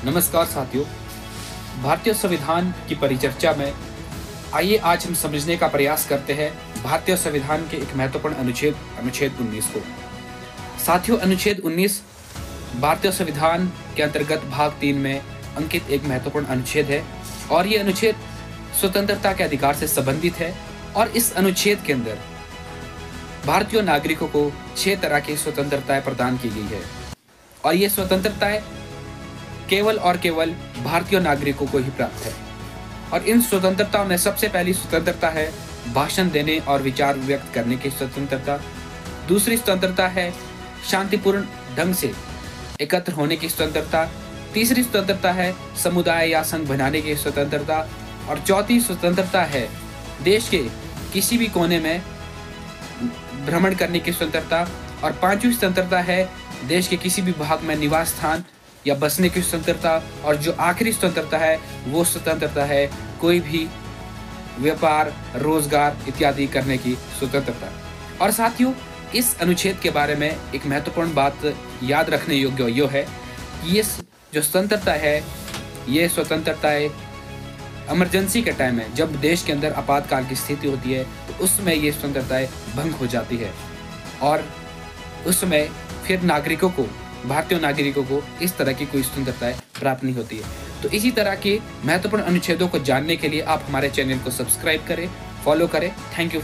नमस्कार साथियों, भारतीय संविधान की परिचर्चा में आइए आज हम समझने का प्रयास करते हैं भारतीय संविधान के एक महत्वपूर्ण अनुच्छेद 19 को। साथियों, अनुच्छेद 19 भारतीय संविधान के अंतर्गत भाग 3 में अंकित एक महत्वपूर्ण अनुच्छेद है और ये अनुच्छेद स्वतंत्रता के अधिकार से संबंधित है। और इस अनुच्छेद के अंदर भारतीय नागरिकों को 6 तरह की स्वतंत्रताएं प्रदान की गई है और ये स्वतंत्रताएं केवल और केवल भारतीय नागरिकों को ही प्राप्त है। और इन स्वतंत्रताओं में सबसे पहली स्वतंत्रता है भाषण देने और विचार व्यक्त करने की स्वतंत्रता। दूसरी स्वतंत्रता है शांतिपूर्ण ढंग से एकत्र होने की स्वतंत्रता। तीसरी स्वतंत्रता है समुदाय या संघ बनाने की स्वतंत्रता। और चौथी स्वतंत्रता है देश के किसी भी कोने में भ्रमण करने की स्वतंत्रता। और पांचवी स्वतंत्रता है देश के किसी भी भाग में निवास स्थान या बसने की स्वतंत्रता। और जो आखिरी स्वतंत्रता है वो स्वतंत्रता है कोई भी व्यापार, रोजगार इत्यादि करने की स्वतंत्रता। और साथियों, इस अनुच्छेद के बारे में एक महत्वपूर्ण बात याद रखने योग्य यो है कि ये जो स्वतंत्रता है, ये स्वतंत्रताएं इमरजेंसी के टाइम में जब देश के अंदर आपातकाल की स्थिति होती है तो उसमें ये स्वतंत्रताएं भंग हो जाती है और उस समय फिर भारतीय नागरिकों को इस तरह की कोई स्वतंत्रताएं प्राप्त नहीं होती है। तो इसी तरह के महत्वपूर्ण अनुच्छेदों को जानने के लिए आप हमारे चैनल को सब्सक्राइब करें, फॉलो करें। Thank you.